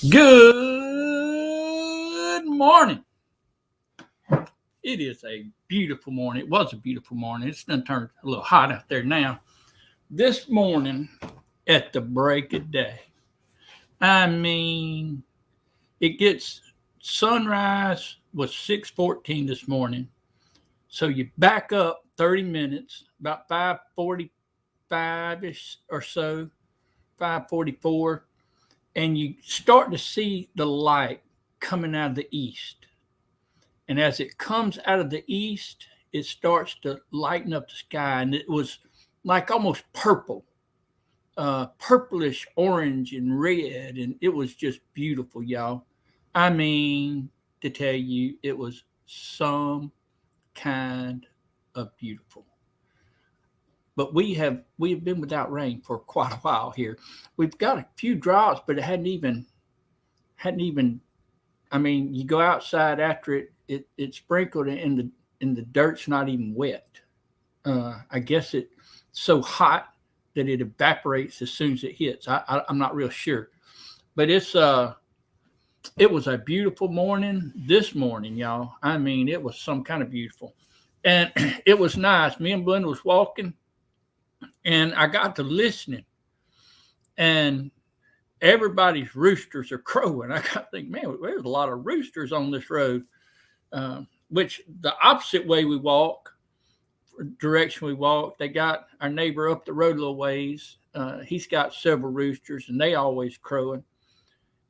Good morning. It is a beautiful morning. It was a beautiful morning. It's done turned a little hot out there now. This morning at the break of day, I mean, it gets sunrise was 6:14 this morning. So you back up 30 minutes, about 5:45 ish or so, 5:44, and you start to see the light coming out of the east. And as it comes out of the east, it starts to lighten up the sky. And it was like almost purple, purplish orange and red. And it was just beautiful, y'all. I mean, to tell you, it was some kind of beautiful. But we have been without rain for quite a while here. We've got a few drops, but it hadn't even. I mean, you go outside after it sprinkled and the dirt's not even wet. I guess it's so hot that it evaporates as soon as it hits. I'm not real sure, but it was a beautiful morning this morning, y'all. I mean, it was some kind of beautiful, and it was nice. Me and Blenda was walking, and I got to listening, and everybody's roosters are crowing. I got to think, man, there's a lot of roosters on this road. Which the opposite way we walk, direction we walk, they got our neighbor up the road a little ways. He's got several roosters, and they always crowing.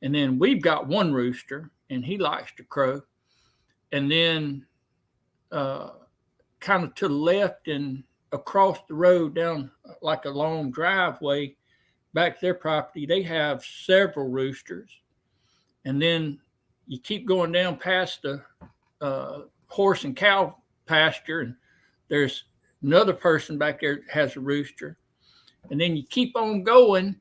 And then we've got one rooster, and he likes to crow. And then kind of to the left and across the road down like a long driveway back to their property, they have several roosters. And then you keep going down past the horse and cow pasture, and there's another person back there that has a rooster. And then you keep on going,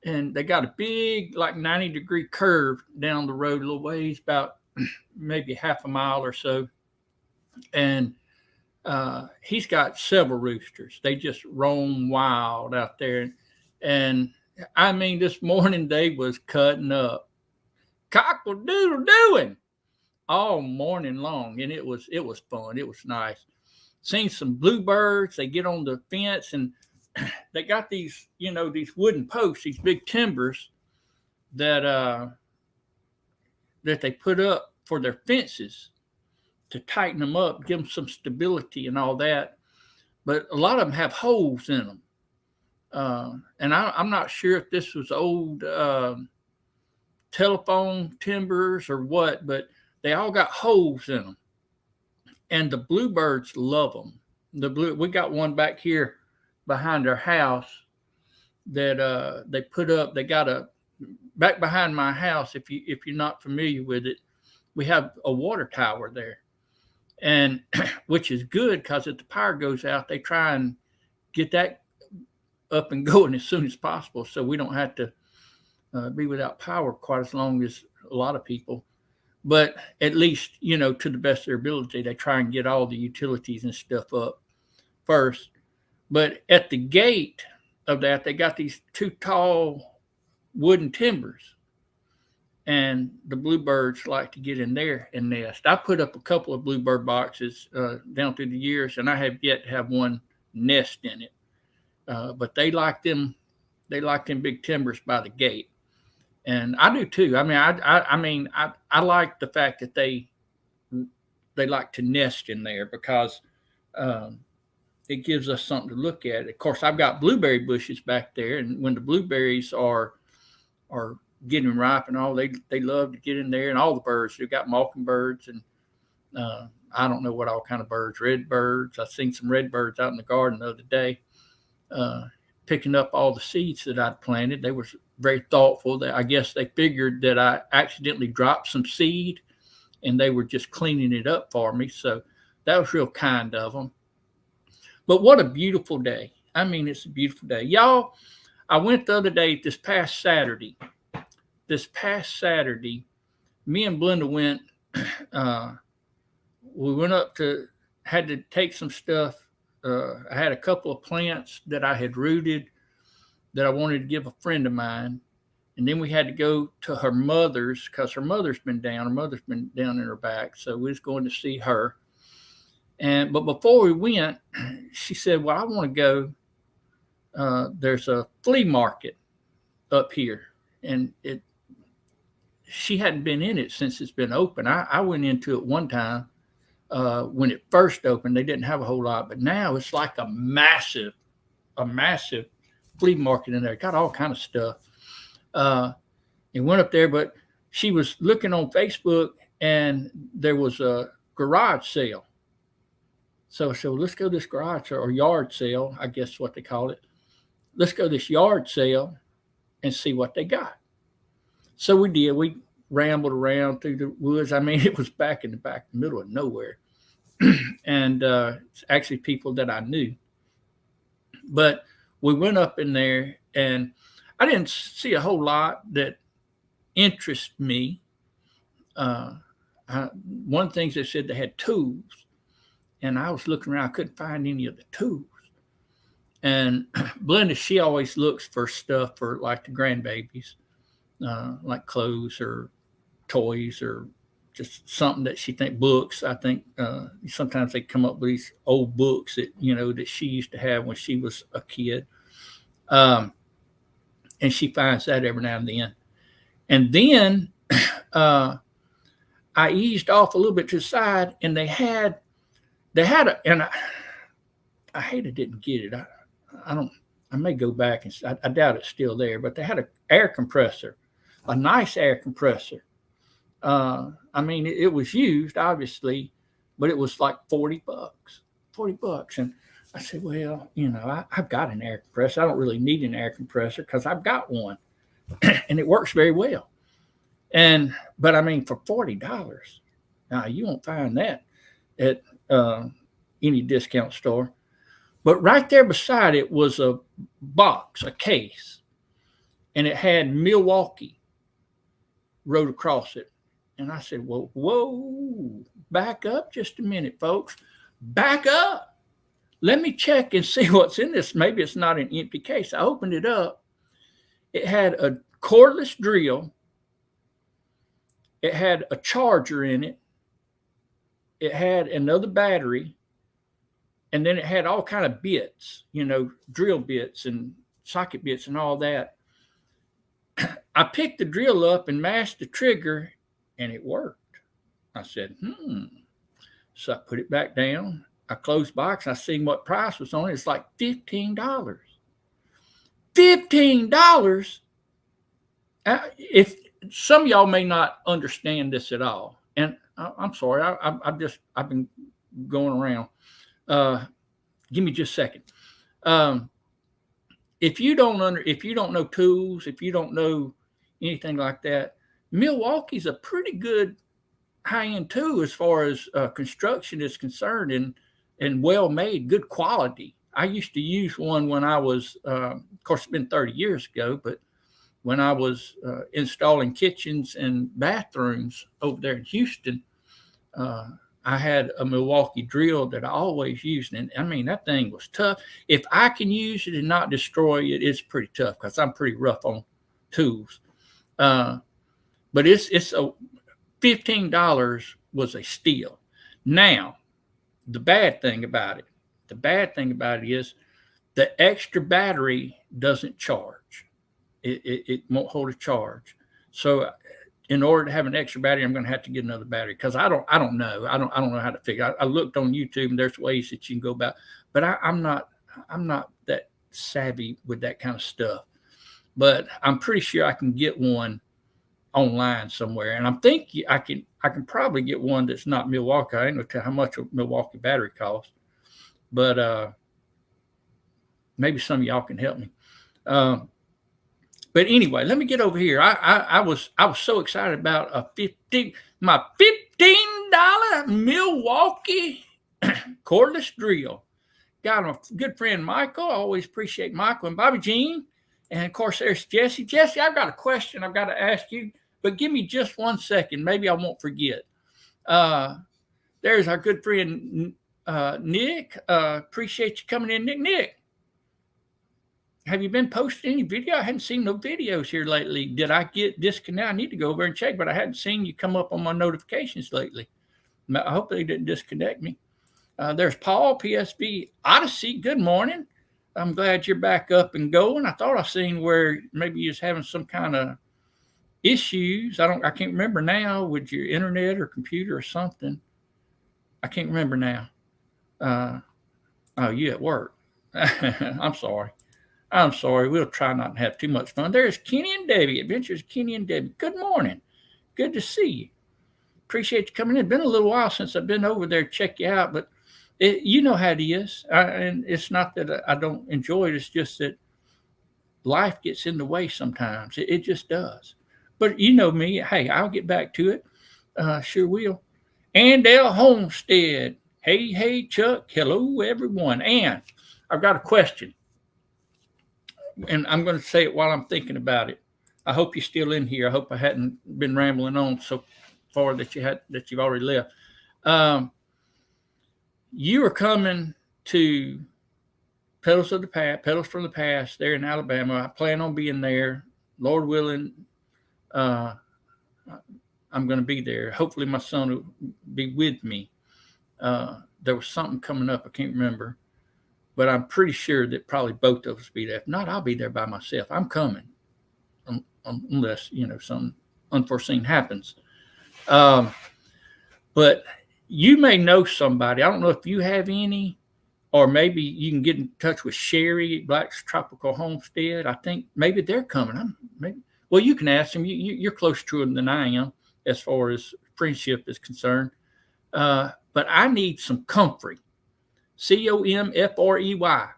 and they got a big, like 90-degree curve down the road a little ways, about maybe half a mile or so. And he's got several roosters. They just roam wild out there. And I mean, this morning they was cutting up, cockle-doodle-dooing all morning long, and it was fun. It was nice. Seen some bluebirds. They get on the fence, and they got these, these wooden posts, these big timbers that that they put up for their fences to tighten them up, give them some stability and all that. But a lot of them have holes in them, and I'm not sure if this was old telephone timbers or what, but they all got holes in them, and the bluebirds love them. We got one back here behind our house that they put up. They got a back behind my house. If you're not familiar with it, we have a water tower there, and which is good because if the power goes out, they try and get that up and going as soon as possible, so we don't have to be without power quite as long as a lot of people. But at least, to the best of their ability, they try and get all the utilities and stuff up first. But at the gate of that, they got these two tall wooden timbers. And the bluebirds like to get in there and nest. I put up a couple of bluebird boxes down through the years, and I have yet to have one nest in it. But they like them big timbers by the gate. And I do too. I like the fact that they like to nest in there because it gives us something to look at. Of course, I've got blueberry bushes back there, and when the blueberries are getting ripe and all, they love to get in there. And all the birds, they've got mockingbirds and I don't know what all kind of birds, red birds. I've seen some red birds out in the garden the other day. Picking up all the seeds that I'd planted. They were very thoughtful. I guess they figured that I accidentally dropped some seed and they were just cleaning it up for me. So that was real kind of them. But what a beautiful day. I mean, it's a beautiful day. Y'all, I went the other day, this past Saturday, me and Blenda went, we went up had to take some stuff. I had a couple of plants that I had rooted that I wanted to give a friend of mine. And then we had to go to her mother's because her mother's been down. Her mother's been down in her back. So we was going to see her. But before we went, she said, well, I want to go. There's a flea market up here. And she hadn't been in it since it's been open. I went into it one time when it first opened. They didn't have a whole lot, but now it's like a massive flea market in there. Got all kind of stuff. And went up there, but she was looking on Facebook and there was a garage sale. So I said, well, let's go to this garage or yard sale, I guess what they call it. Let's go to this yard sale and see what they got. So we did. We rambled around through the woods. I mean, it was back in the middle of nowhere. And it's actually people that I knew. But we went up in there and I didn't see a whole lot that interested me. One of the things they said they had tools. And I was looking around, I couldn't find any of the tools. And Belinda, she always looks for stuff for like the grandbabies, like clothes or toys or just something that she think books. I think sometimes they come up with these old books that, that she used to have when she was a kid. And she finds that every now and then. And then I eased off a little bit to the side and they had and I hate I didn't get it. I may go back and I doubt it's still there, but they had an air compressor, a nice air compressor. I mean, it was used obviously, but it was like $40. And I said, well, I've got an air compressor. I don't really need an air compressor because I've got one and it works very well. But I mean, for $40, now you won't find that at any discount store. But right there beside it was a box, a case, and it had Milwaukee wrote across it. And I said, well, whoa, back up just a minute, folks. Back up. Let me check and see what's in this. Maybe it's not an empty case. I opened it up. It had a cordless drill. It had a charger in it. It had another battery. And then it had all kind of bits, drill bits and socket bits and all that. I picked the drill up and mashed the trigger and it worked. I said, So I put it back down. I closed the box. I seen what price was on it. It's like $15. $15. If some of y'all may not understand this at all, and I'm sorry, I've been going around. Give me just a second. If you don't know tools, if you don't know anything like that, Milwaukee's a pretty good high-end tool as far as construction is concerned and well made, good quality. I used to use one when I was, of course, it's been 30 years ago, but when I was installing kitchens and bathrooms over there in Houston, I had a Milwaukee drill that I always used. And I mean, that thing was tough. If I can use it and not destroy it, it's pretty tough because I'm pretty rough on tools. But it's a $15 was a steal. Now, the bad thing about it is the extra battery doesn't charge. It won't hold a charge. So in order to have an extra battery, I'm going to have to get another battery because I don't know. I don't know how to figure. I looked on YouTube and there's ways that you can go about, but I'm not that savvy with that kind of stuff. But I'm pretty sure I can get one online somewhere, and I'm thinking I can probably get one that's not Milwaukee. I ain't gonna tell how much a Milwaukee battery costs, but maybe some of y'all can help me. But anyway, let me get over here. I was so excited about my $15 Milwaukee cordless drill. Got a good friend, Michael. I always appreciate Michael and Bobby Jean. And of course, there's Jesse. Jesse, I've got a question I've got to ask you, but give me just 1 second. Maybe I won't forget. There's our good friend, Nick. Appreciate you coming in, Nick. have you been posting any video? I hadn't seen no videos here lately. Did I get disconnected? I need to go over and check, but I hadn't seen you come up on my notifications lately. I hope they didn't disconnect me. There's Paul, PSV Odyssey. Good morning. I'm glad you're back up and going. I thought I seen where maybe you was having some kind of issues. I can't remember now with your internet or computer or something. I can't remember now. Oh, you at work? I'm sorry. We'll try not to have too much fun. There's Kenny and Debbie, Adventures Kenny and Debbie. Good morning. Good to see you. Appreciate you coming in. Been a little while since I've been over there to check you out, but you know how it is. And it's not that I don't enjoy it. It's just that life gets in the way sometimes. It just does. But you know me. Hey, I'll get back to it. Sure will. Andell Homestead. Hey, Chuck. Hello, everyone. And I've got a question. And I'm going to say it while I'm thinking about it. I hope you're still in here. I hope I hadn't been rambling on so far that you've already left. You are coming to Pedals from the Past there in Alabama. I plan on being there. Lord willing, I'm going to be there. Hopefully my son will be with me. There was something coming up. I can't remember. But I'm pretty sure that probably both of us will be there. If not, I'll be there by myself. I'm coming. Unless, something unforeseen happens. But you may know somebody. I don't know if you have any, or maybe you can get in touch with Sherry at Black's Tropical Homestead. I think maybe they're coming. Well, you can ask them. You're closer to them than I am as far as friendship is concerned. But I need some comfrey. COMFREY.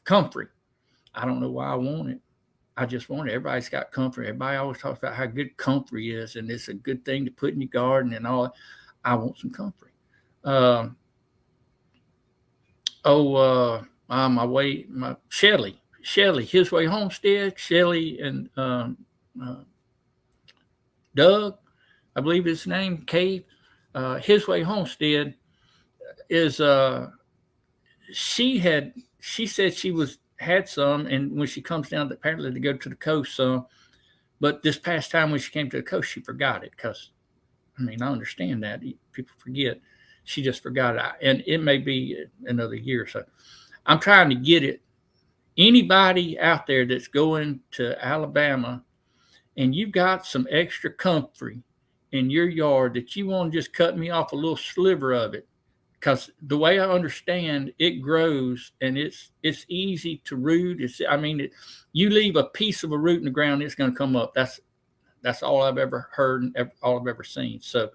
Comfrey. I don't know why I want it. I just want it. Everybody's got comfrey. Everybody always talks about how good comfrey is, and it's a good thing to put in your garden and all. I want some comfrey. My Shelly, His Way Homestead, Shelly and Doug, I believe his name, Cave. His Way Homestead is she said she had some, and when she comes down apparently to go to the coast some, but this past time when she came to the coast she forgot it, because I understand that people forget. She just forgot it, and it may be another year or so. I'm trying to get it. Anybody out there that's going to Alabama and you've got some extra comfrey in your yard that you want to just cut me off a little sliver of it, because the way I understand it grows and it's easy to root. You leave a piece of a root in the ground, it's going to come up. That's all I've ever heard and all I've ever seen. So,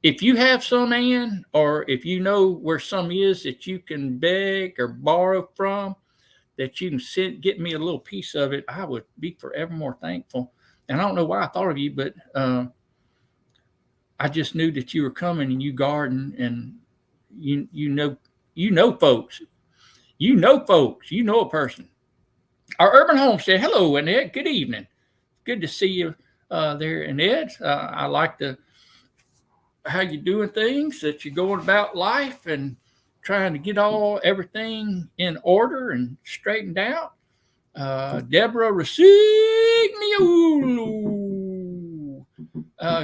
if you have some, Ann, or if you know where some is that you can beg or borrow from, that you can get me a little piece of it, I would be forevermore thankful. And I don't know why I thought of you, but I just knew that you were coming and you garden, and you know folks. You know a person. Our Urban Homestead. Hello, Annette. Good evening. Good to see you there, Annette. I like how you're doing things, that you're going about life and trying to get everything in order and straightened out. Deborah Rosignolo.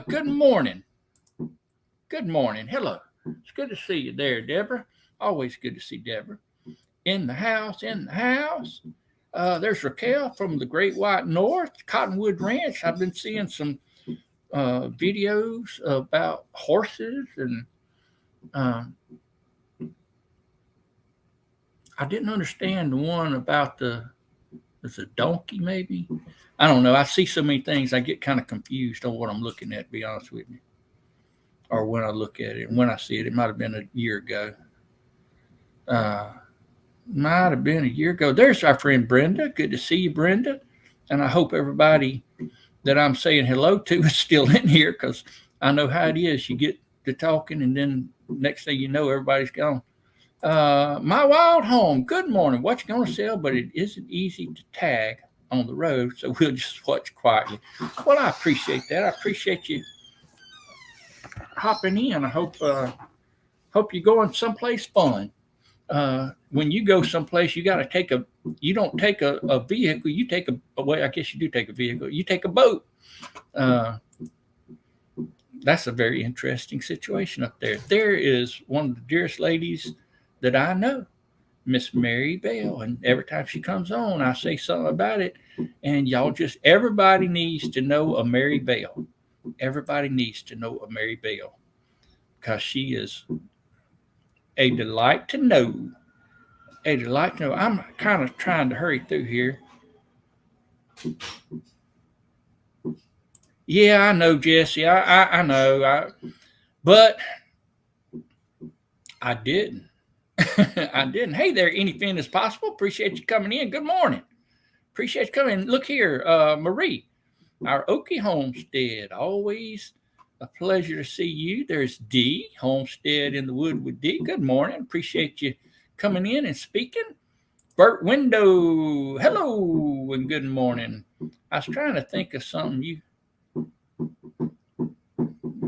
Good morning. Good morning. Hello. It's good to see you there, Deborah. Always good to see Deborah. In the house. There's Raquel from the Great White North, Cottonwood Ranch. I've been seeing some videos about horses, and I didn't understand the one about it's a donkey, maybe. I don't know. I see so many things, I get kind of confused on what I'm looking at, to be honest with you. Or when I look at it, and when I see it, it might have been a year ago. Might have been a year ago. There's our friend Brenda. Good to see you, Brenda. And I hope everybody that I'm saying hello to is still in here, because I know how it is. You get to talking, and then next thing you know, everybody's gone. My Wild Home. Good morning. What you going to sell? But it isn't easy to tag on the road, so we'll just watch quietly. Well, I appreciate that. I appreciate you hopping in. I hope you're going someplace fun. When you go someplace, you got to take you don't take a vehicle, you take I guess you do take a vehicle, you take a boat. That's a very interesting situation up there. There is one of the dearest ladies that I know, Miss Mary Bell, and every time she comes on, I say something about it, and everybody needs to know a Mary Bell. Everybody needs to know a Mary Bell because she is a delight to know. A delight to know. I'm kind of trying to hurry through here. Yeah, I know, Jesse. I know. But I didn't. I didn't. Hey there, anything is possible. Appreciate you coming in. Good morning. Appreciate you coming in. Look here, Marie, our Okie Homestead. Always a pleasure to see you. There's D, Homestead in the Wood with D. Good morning. Appreciate you coming in and speaking. Bert Window, hello and good morning. I was trying to think of something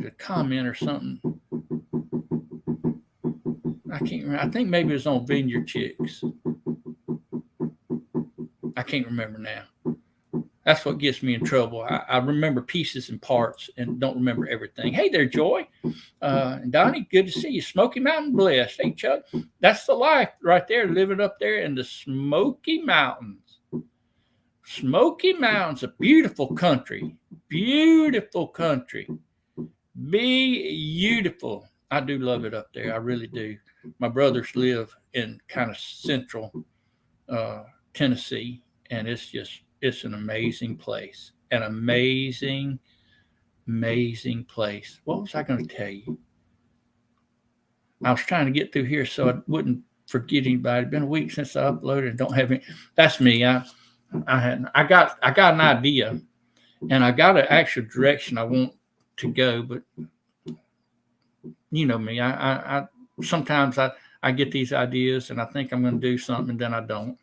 a comment or something. I can't remember. I think maybe it was on Vineyard Chicks. I can't remember now. That's what gets me in trouble. I remember pieces and parts and don't remember everything. Hey there, Joy. And Donnie, good to see you. Smoky Mountain blessed. Hey, Chuck. That's the life right there, living up there in the Smoky Mountains. Smoky Mountains, a beautiful country. Beautiful country. Beautiful. I do love it up there. I really do. My brothers live in kind of central Tennessee, and it's an amazing place. An amazing, amazing place. What was I going to tell you? I was trying to get through here so I wouldn't forget anybody. It's been a week since I uploaded and don't have any. That's me. I got an idea, and I got an actual direction I want to go, but you know me. I sometimes I get these ideas and I think I'm going to do something and then I don't.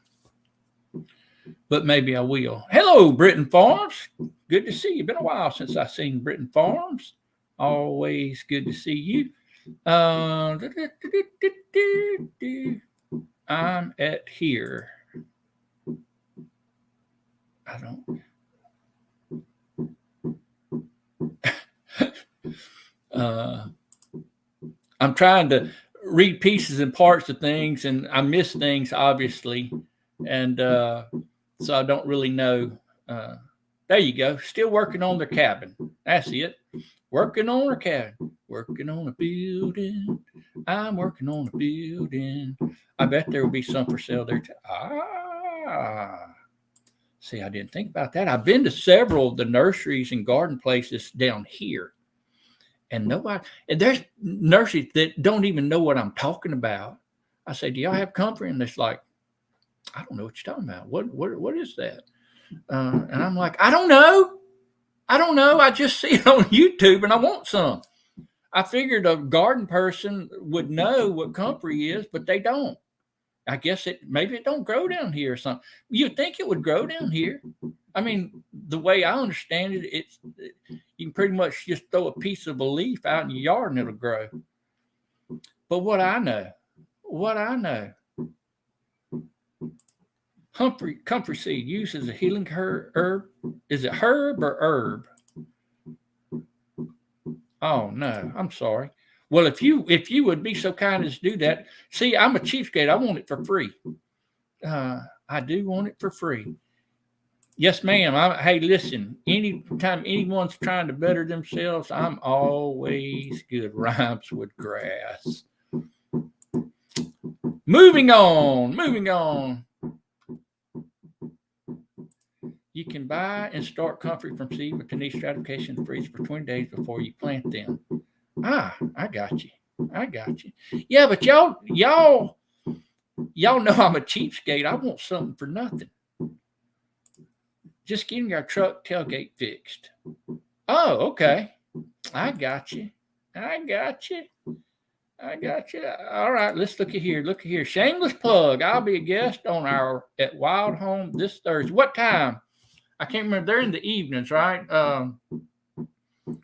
But maybe I will. Hello, Britton Farms. Good to see you. Been a while since I've seen Britton Farms. Always good to see you. I'm at here. I don't. I'm trying to read pieces and parts of things, and I miss things, obviously. And so I don't really know. There you go. Still working on their cabin. That's it. Working on their cabin. Working on a building. I'm working on a building. I bet there will be some for sale there too. See, I didn't think about that. I've been to several of the nurseries and garden places down here. And there's nurseries that don't even know what I'm talking about. I say, do y'all have comfort? And it's like, I don't know what you're talking about. What is that? And I'm like, I don't know. I just see it on YouTube and I want some. I figured a garden person would know what comfrey is, but they don't. I guess maybe it don't grow down here or something. You'd think it would grow down here. I mean, the way I understand it, you can pretty much just throw a piece of a leaf out in your yard and it'll grow. But what I know, comfrey seed used as a healing herb. Is it herb or herb? Oh no, I'm sorry. Well, if you would be so kind as to do that, see, I'm a cheapskate. I want it for free. I do want it for free. Yes, ma'am. Hey, listen. Anytime anyone's trying to better themselves, I'm always good. Rhymes with grass. Moving on. You can buy and start comfrey from seed with the niche stratification and freeze for 20 days before you plant them. I got you. Yeah, but y'all know I'm a cheapskate. I want something for nothing. Just getting our truck tailgate fixed. Oh, okay. I got you. All right, let's look at here. Shameless plug. I'll be a guest at Wild Home this Thursday. What time? I can't remember. They're in the evenings, right? A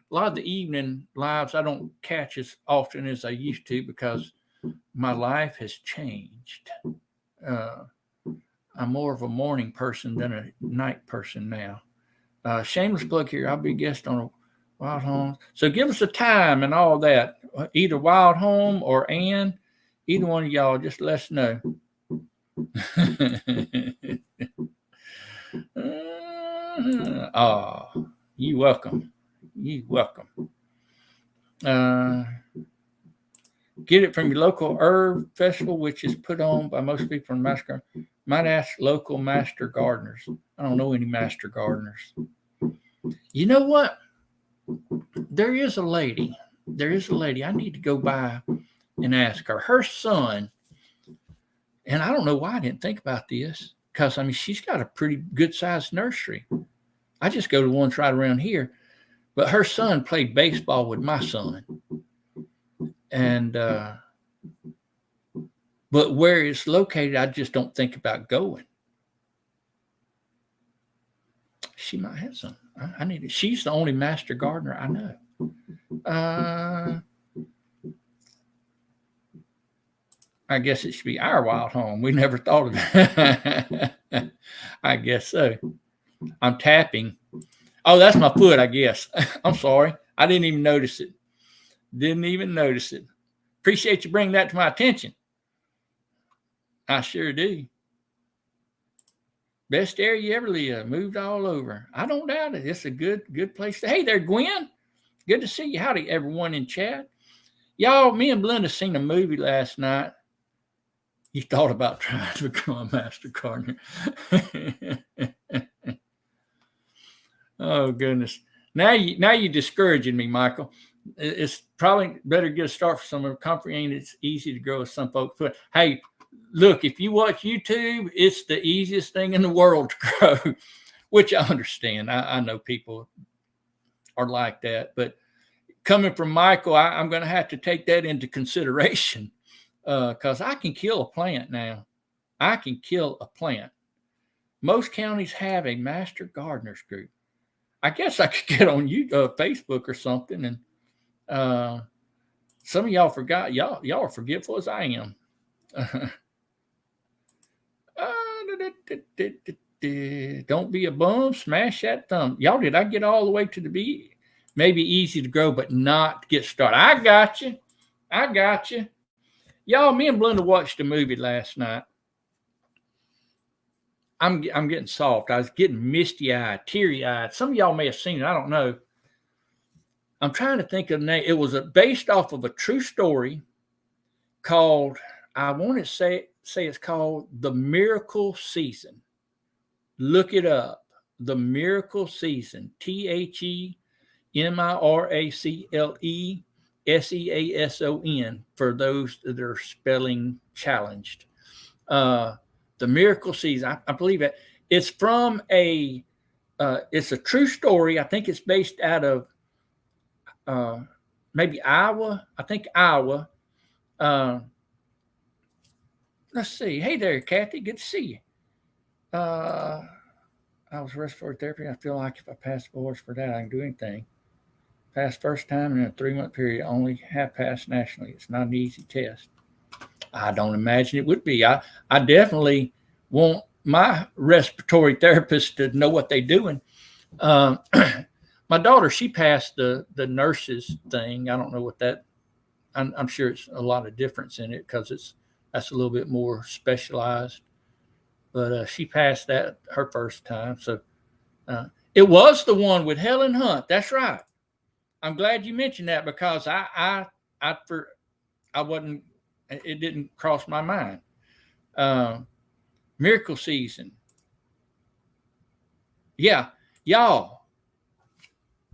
lot of the evening lives I don't catch as often as I used to because my life has changed. I'm more of a morning person than a night person now. Shameless plug here. I'll be a guest on a Wild Home. So give us a time and all that. Either Wild Home or Ann. Either one of y'all, just let us know. Oh, you welcome. You welcome. Get it from your local herb festival, which is put on by most people from Master. Might ask local master gardeners. I don't know any master gardeners. You know what? There is a lady. I need to go by and ask her. Her son, and I don't know why I didn't think about this, because I mean she's got a pretty good sized nursery. I just go to ones right around here, but her son played baseball with my son, and but where it's located, I just don't think about going. She might have some. I need it. She's the only master gardener I know. I guess it should be our Wild Home. We never thought of that. I guess so. I'm tapping. Oh, that's my foot, I guess. I'm sorry. I didn't even notice it. Appreciate you bringing that to my attention. I sure do. Best area you ever lived. Moved all over. I don't doubt it. It's a good place to. Hey there, Gwen. Good to see you. Howdy, everyone in chat. Y'all, me and Belinda seen a movie last night. You thought about trying to become a master gardener. Oh, goodness. Now you're discouraging me, Michael. It's probably better to get a start for some comfort. It's easy to grow with some folks. But hey, look, if you watch YouTube, it's the easiest thing in the world to grow, which I understand. I know people are like that. But coming from Michael, I'm going to have to take that into consideration because I can kill a plant now. I can kill a plant. Most counties have a master gardeners group. I guess I could get on Facebook or something. And some of y'all forgot. Y'all are forgetful as I am. Don't be a bum. Smash that thumb. Y'all, did I get all the way to the B? Maybe easy to grow, but not get started. I got you. Y'all, me and Belinda watched a movie last night. I'm getting soft. I was getting misty-eyed, teary-eyed. Some of y'all may have seen it. I don't know. I'm trying to think of the name. It was based off of a true story called, I want to say it's called The Miracle Season. Look it up. The Miracle Season. TheMiraCleSeason for those that are spelling challenged. The Miracle Season. I believe it. It's from it's a true story. I think it's based out of maybe Iowa. I think Iowa. Let's see. Hey there, Kathy. Good to see you. I was respiratory therapy. I feel like if I pass the boards for that, I can do anything. Passed first time in a 3-month period. Only have passed nationally. It's not an easy test. I don't imagine it would be. I definitely want my respiratory therapist to know what they're doing. My daughter, she passed the nurses thing. I don't know what that. I'm sure it's a lot of difference in it because that's a little bit more specialized. But she passed that her first time. So it was the one with Helen Hunt. That's right. I'm glad you mentioned that because I wasn't. It didn't cross my mind. Miracle Season. Yeah, y'all.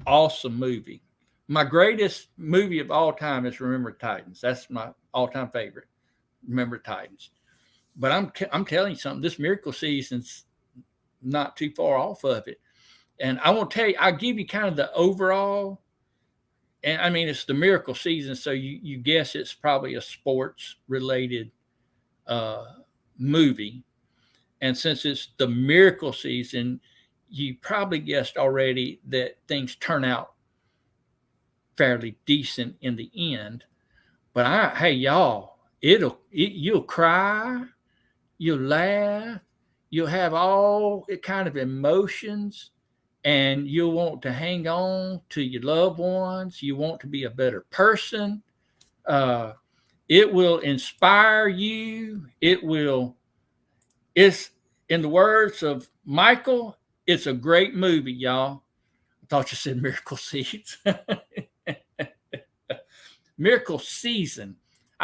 Awesome movie. My greatest movie of all time is Remember Titans. That's my all-time favorite. Remember Titans. But I'm telling you something. This Miracle Season's not too far off of it. And I won't tell you. I'll give you kind of the overall. And I mean, it's the Miracle Season, so you guess it's probably a sports-related movie. And since it's the Miracle Season, you probably guessed already that things turn out fairly decent in the end. But hey, y'all, You'll cry, you'll laugh, you'll have all kind of emotions, and you'll want to hang on to your loved ones. You want to be a better person. Uh, it will inspire you. It's in the words of Michael, it's a great movie, y'all. I thought you said Miracle Seeds. Miracle Season.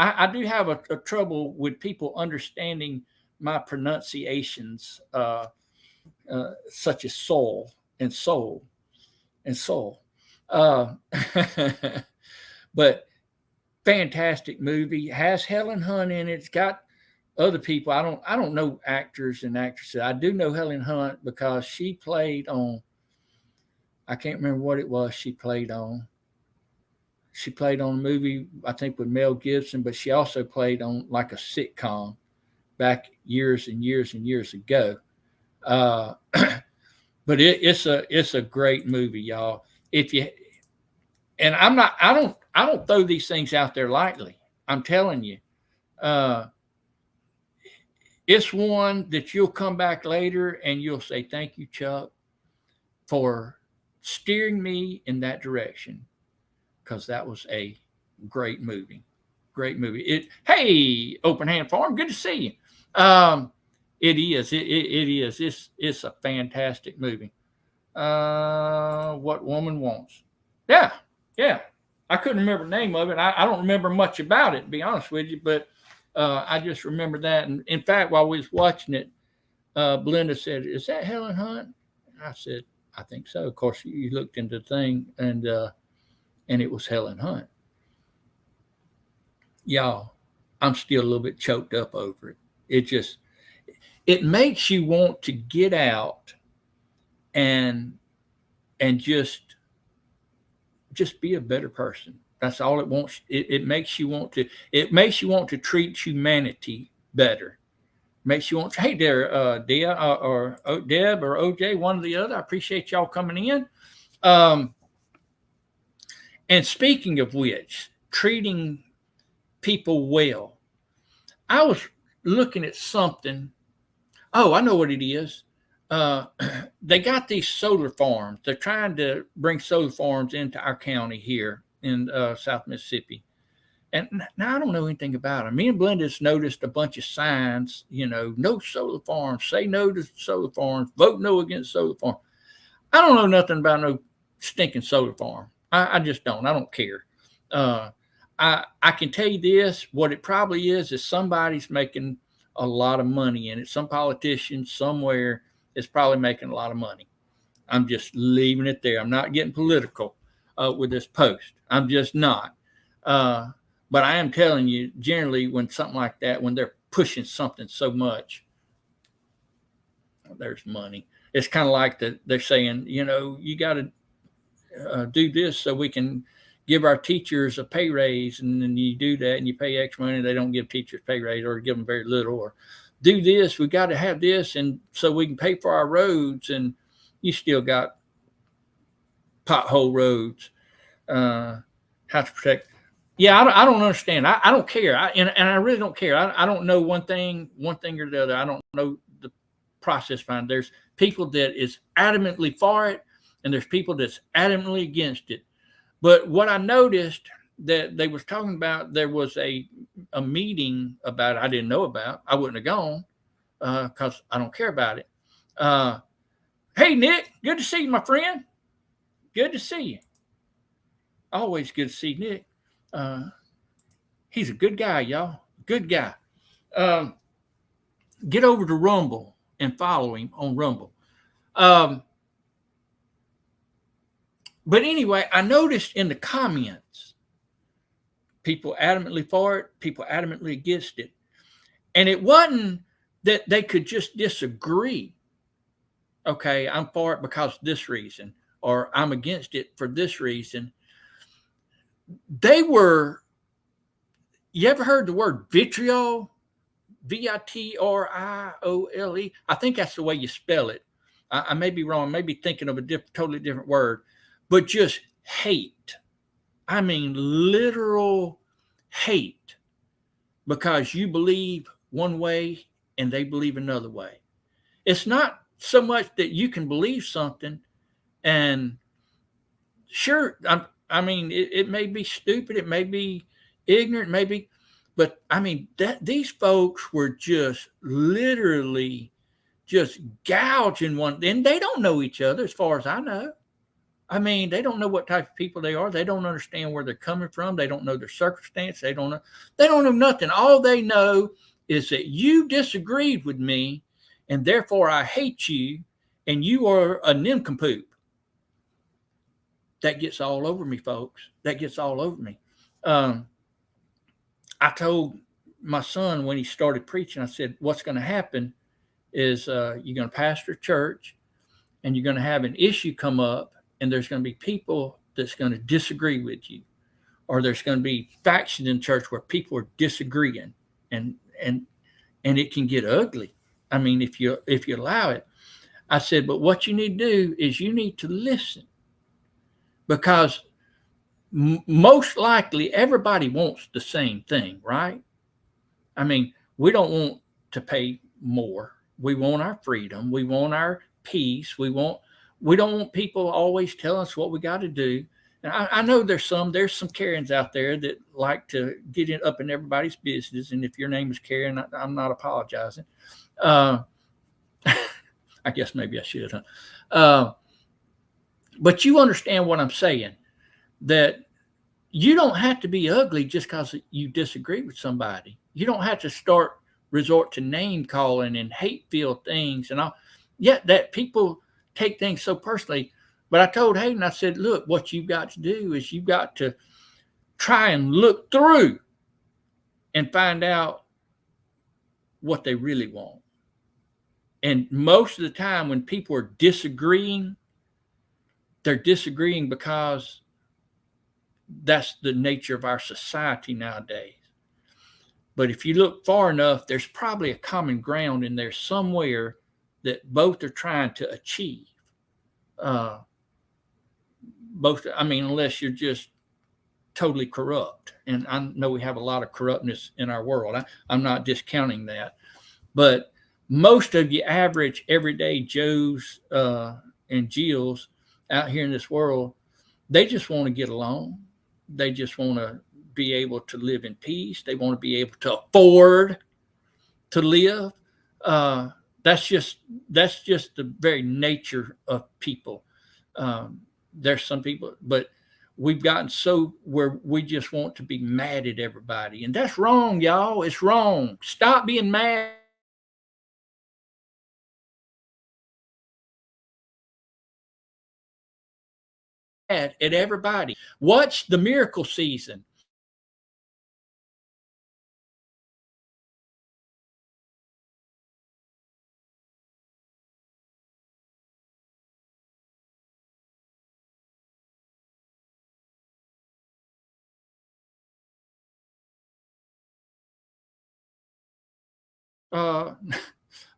I do have a trouble with people understanding my pronunciations, such as soul and soul and soul. Uh, but fantastic movie. Has Helen Hunt in it. It's got other people. I don't know actors and actresses. I do know Helen Hunt because she played on. I can't remember what it was she played on. She played on a movie, I think, with Mel Gibson, but she also played on like a sitcom back years and years and years ago. Uh, but it's a great movie, y'all. If you and I don't throw these things out there lightly. I'm telling you, uh, it's one that you'll come back later and you'll say, "Thank you, Chuck, for steering me in that direction," because that was a great movie. Great movie. Hey, Open Hand Farm, good to see you. It is. It is. It's a fantastic movie. What Woman Wants. Yeah, yeah. I couldn't remember the name of it. I don't remember much about it, to be honest with you, but I just remember that. And in fact, while we was watching it, Belinda said, "Is that Helen Hunt?" I said, "I think so." Of course, you looked into the thing, and it was Helen Hunt. Y'all, I'm still a little bit choked up over it. It makes you want to get out and just be a better person. That's all it wants. It makes you want to. It makes you want to treat humanity better. Makes you want. Hey there, Deb or Deb or OJ, one or the other. I appreciate y'all coming in. And speaking of which, treating people well. I was looking at something. Oh, I know what it is. They got these solar farms. They're trying to bring solar farms into our county here in South Mississippi. And now I don't know anything about them. Me and Blenda's noticed a bunch of signs, no solar farms, say no to solar farms, vote no against solar farm. I don't know nothing about no stinking solar farm. I just don't. I don't care. I can tell you this, what it probably is somebody's making a lot of money in it. Some politician somewhere is probably making a lot of money. I'm just leaving it there. I'm not getting political with this post. I'm just not. But I am telling you, generally, when something like that, when they're pushing something so much, there's money. It's kind of like they're saying, you got to do this so we can give our teachers a pay raise, and then you do that and you pay extra money. They don't give teachers pay raise or give them very little, or do this. We got to have this, and so we can pay for our roads, and you still got pothole roads. How to protect. Yeah, I don't understand. I don't care. And I really don't care. I don't know one thing or the other. I don't know the process behind. There's people that is adamantly for it, and there's people that's adamantly against it. But what I noticed that they was talking about, there was a meeting about it I didn't know about. I wouldn't have gone because I don't care about it. Hey, Nick, good to see you, my friend. Good to see you. Always good to see Nick. He's a good guy, y'all. Good guy. Get over to Rumble and follow him on Rumble. But anyway, I noticed in the comments, people adamantly for it, people adamantly against it. And it wasn't that they could just disagree. Okay, I'm for it because of this reason, or I'm against it for this reason. You ever heard the word vitriol? Vitriole. I think that's the way you spell it. I may be wrong. I may be thinking of a totally different word. But just hate. I mean, literal hate because you believe one way and they believe another way. It's not so much that you can believe something and sure, I mean, it may be stupid, it may be ignorant, maybe, but I mean that these folks were just literally just gouging one, and they don't know each other as far as I know. I mean, they don't know what type of people they are. They don't understand where they're coming from. They don't know their circumstance. They don't know. They don't know nothing. All they know is that you disagreed with me, and therefore I hate you, and you are a nincompoop. That gets all over me, folks. That gets all over me. Um, I told my son when he started preaching, I said, what's going to happen is you're going to pastor a church and you're going to have an issue come up, and there's going to be people that's going to disagree with you, or there's going to be factions in church where people are disagreeing, and and it can get ugly. I mean, if you allow it. I said, but what you need to do is you need to listen, because most likely everybody wants the same thing, right? I mean, we don't want to pay more. We want our freedom. We want our peace. We don't want people always telling us what we got to do. And I know there's some Karens out there that like to get up in everybody's business. And if your name is Karen, I'm not apologizing. I guess maybe I should, huh? But you understand what I'm saying, that you don't have to be ugly just because you disagree with somebody. You don't have to resort to name calling and hate-filled things and all. Yet that people take things so personally. But I told Hayden, I said, look, what you've got to do is you've got to try and look through and find out what they really want. And most of the time when people are disagreeing, they're disagreeing because that's the nature of our society nowadays. But if you look far enough, there's probably a common ground in there somewhere that both are trying to achieve. Unless you're just totally corrupt. And I know we have a lot of corruptness in our world. I'm not discounting that. But most of the average, everyday Joes and Jills out here in this world, they just want to get along. They just want to be able to live in peace. They want to be able to afford to live. That's just the very nature of people. There's some people, but we've gotten so where we just want to be mad at everybody, and that's wrong, y'all. It's wrong. Stop being mad at everybody. Watch the miracle season. Uh,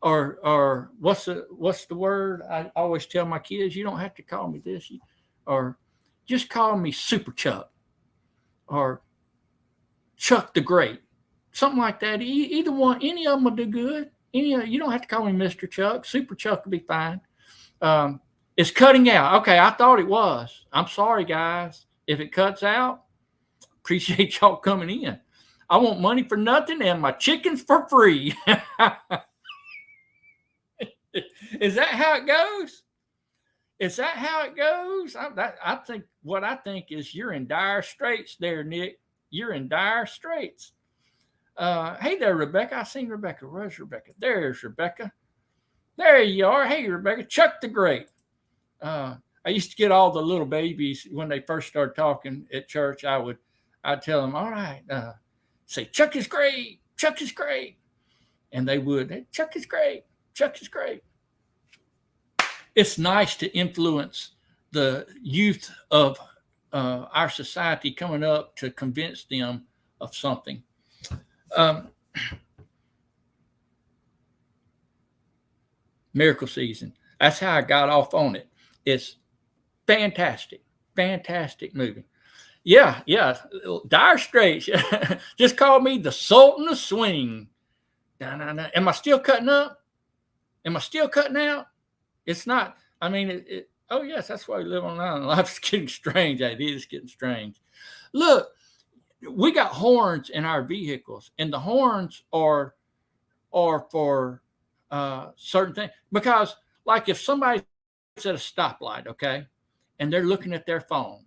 or what's the word I always tell my kids? You don't have to call me this, or just call me Super Chuck or Chuck the Great, something like that. Either one, any of them will do good. You don't have to call me Mr. Chuck. Super Chuck will be fine. It's cutting out. Okay, I thought it was. I'm sorry, guys. If it cuts out, appreciate y'all coming in. I want money for nothing and my chickens for free. Is that how it goes? Is that how it goes? I think is you're in dire straits there, Nick. You're in dire straits. Hey there, Rebecca. I seen Rebecca. Where's Rebecca? There's Rebecca. There you are. Hey, Rebecca. Chuck the Great. I used to get all the little babies when they first started talking at church. I'd tell them, all right, say Chuck is great. Chuck is great. And they would, hey, Chuck is great. Chuck is great. It's nice to influence the youth of our society coming up to convince them of something. Miracle Season. That's how I got off on it. It's fantastic, fantastic movie. Yeah, yeah. Dire Straits. Just call me the Sultan of Swing. Am I still cutting up? Am I still cutting out? It's not. I mean, oh yes, that's why we live on an island. Life's getting strange. It is getting strange. Look, we got horns in our vehicles, and the horns are for certain things. Because, like, if somebody's at a stoplight, okay, and they're looking at their phone,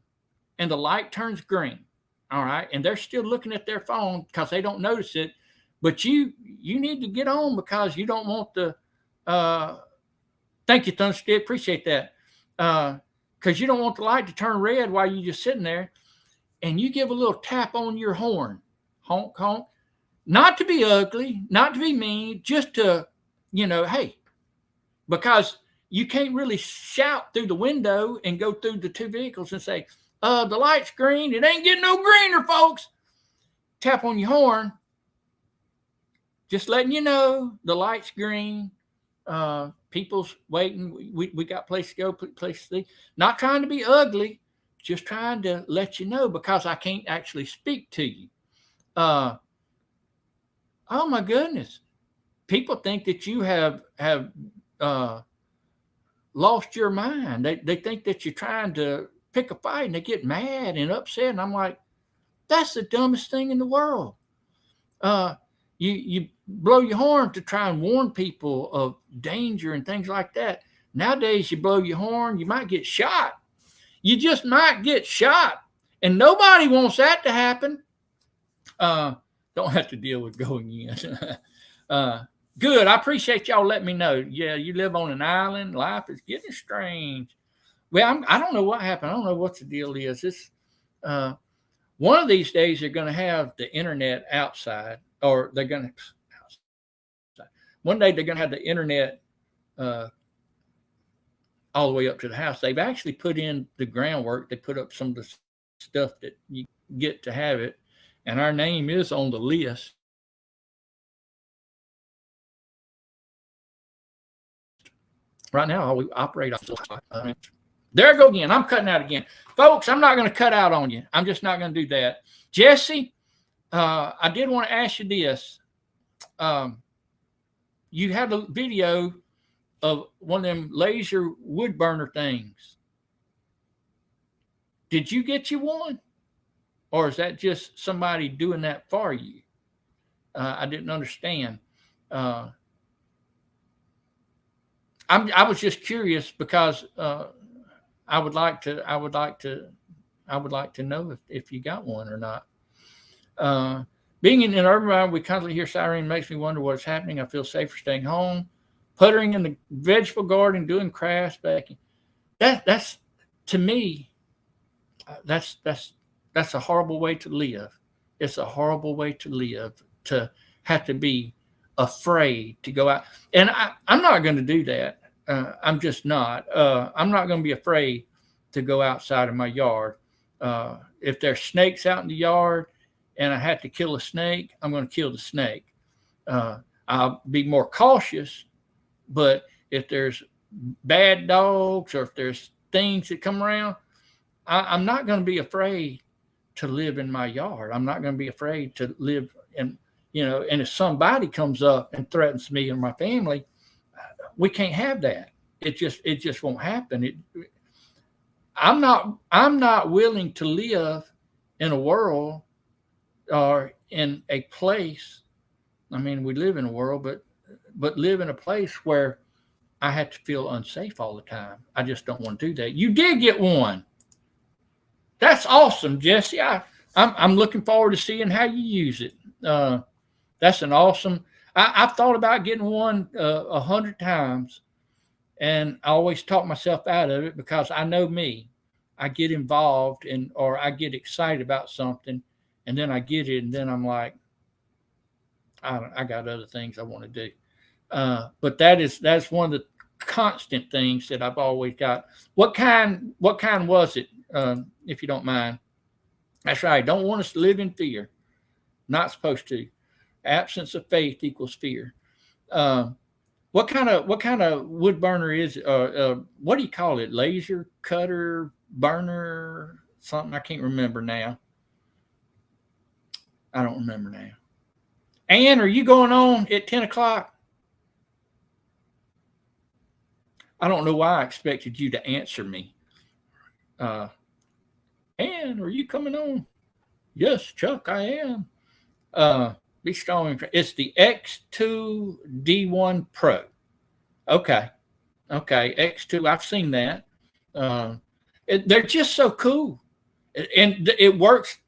and the light turns green, all right, and they're still looking at their phone because they don't notice it, but you need to get on because you don't want the thank you, Thunderstick, appreciate that, because you don't want the light to turn red while you're just sitting there, and you give a little tap on your horn, honk honk, not to be ugly, not to be mean, just to, hey, because you can't really shout through the window and go through the two vehicles and say, the light's green. It ain't getting no greener, folks. Tap on your horn. Just letting you know the light's green. People's waiting. We got place to go, place to see. Not trying to be ugly, just trying to let you know because I can't actually speak to you. Oh my goodness. People think that you have lost your mind. They think that you're trying to pick a fight and they get mad and upset. And I'm like, that's the dumbest thing in the world. You blow your horn to try and warn people of danger and things like that. Nowadays, you blow your horn, you might get shot. You just might get shot. And nobody wants that to happen. Don't have to deal with going in. Good. I appreciate y'all letting me know. Yeah, you live on an island. Life is getting strange. Well, I don't know what happened. I don't know what the deal is. It's one of these days they're going to have the internet outside, or they're going to one day they're going to have the internet all the way up to the house. They've actually put in the groundwork. They put up some of the stuff that you get to have it, and our name is on the list. Right now, we operate off. There I go again. I'm cutting out again. Folks, I'm not going to cut out on you. I'm just not going to do that. Jesse, I did want to ask you this. You had a video of one of them laser wood burner things. Did you get you one? Or is that just somebody doing that for you? I didn't understand. I was just curious because I would like to know if you got one or not. Being in an urban environment, we constantly hear siren makes me wonder what's happening. I feel safer staying home, puttering in the vegetable garden, doing crafts, baking. That's to me, that's a horrible way to live. It's a horrible way to live, to have to be afraid to go out. And I'm not going to do that. I'm just not. I'm not going to be afraid to go outside of my yard. If there's snakes out in the yard and I have to kill a snake, I'm going to kill the snake. I'll be more cautious, but if there's bad dogs or if there's things that come around, I'm not going to be afraid to live in my yard. I'm not going to be afraid to live in, and if somebody comes up and threatens me or my family, we can't have that. It just won't happen. I'm not willing to live in a world or in a place. I mean, we live in a world, but live in a place where I have to feel unsafe all the time. I just don't want to do that. You did get one. That's awesome, Jesse. I'm looking forward to seeing how you use it. That's an awesome. I've thought about getting one 100 times, and I always talk myself out of it because I know me. I get involved or I get excited about something, and then I get it, and then I'm like, I got other things I want to do. But that's one of the constant things that I've always got. What kind was it, if you don't mind? That's right. Don't want us to live in fear. Not supposed to. Absence of faith equals fear. What kind of wood burner is it? What do you call it? Laser cutter burner something. I can't remember now. I don't remember now. Ann, are you going on at 10 o'clock? I don't know why I expected you to answer me. Ann, are you coming on? Yes, Chuck, I am. Be strong. It's the X2D1 Pro. Okay. X2. I've seen that. They're just so cool, and it works.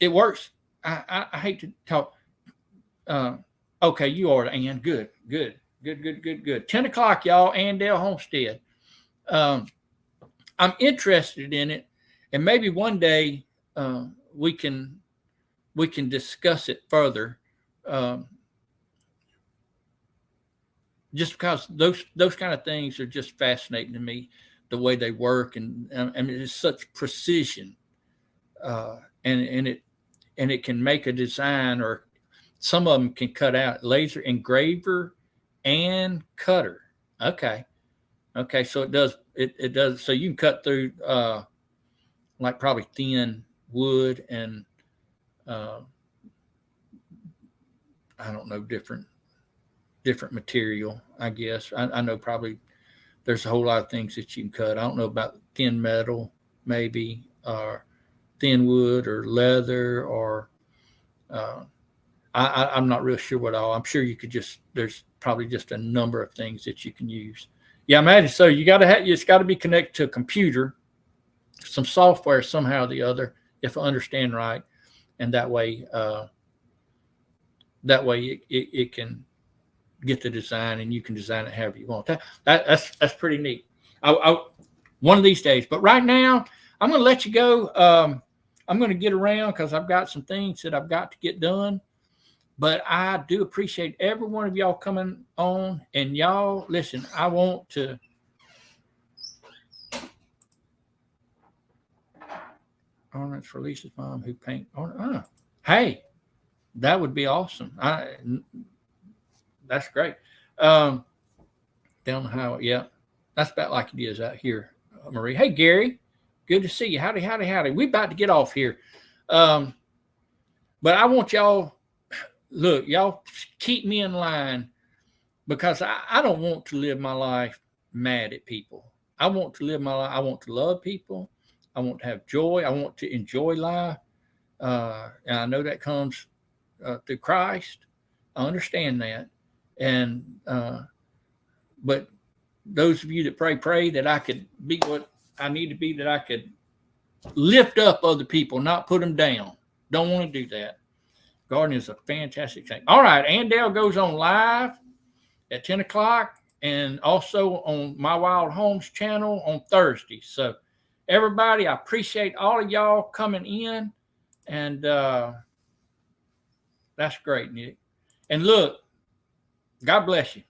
It works. I hate to talk. Okay, you are, Ann. Good. 10 o'clock, y'all. Andale Homestead. I'm interested in it, and maybe one day we can discuss it further. Just because those kind of things are just fascinating to me, the way they work, and I mean, it's such precision, and it can make a design, or some of them can cut out laser engraver and cutter. Okay, so it does. So you can cut through like probably thin wood and I don't know, different material, I guess. I know probably there's a whole lot of things that you can cut. I don't know about thin metal, maybe, or thin wood or leather, or I'm not real sure what all. I'm sure you could there's probably just a number of things that you can use. Yeah, imagine. So it's got to be connected to a computer, some software somehow or the other, if I understand right. And that way it can get the design, and you can design it however you want. That's pretty neat. One of these days, but right now I'm going to let you go. I'm going to get around because I've got some things that I've got to get done. But I do appreciate every one of y'all coming on, and y'all listen. I want to. Ornaments for Lisa's mom who paint. Hey, that would be awesome. That's great. Down the highway, yeah, that's about like it is out here, Marie. Hey, Gary, good to see you. Howdy. We about to get off here, but I want y'all. Look, y'all keep me in line, because I don't want to live my life mad at people. I want to live my life. I want to love people. I want to have joy. I want to enjoy life. And I know that comes through Christ. I understand that. And, but those of you that pray that I could be what I need to be, that I could lift up other people, not put them down. Don't want to do that. Gardening is a fantastic thing. All right. Andale goes on live at 10 o'clock, and also on My Wild Homes channel on Thursday. So everybody, I appreciate all of y'all coming in, and that's great, Nick. And look, God bless you.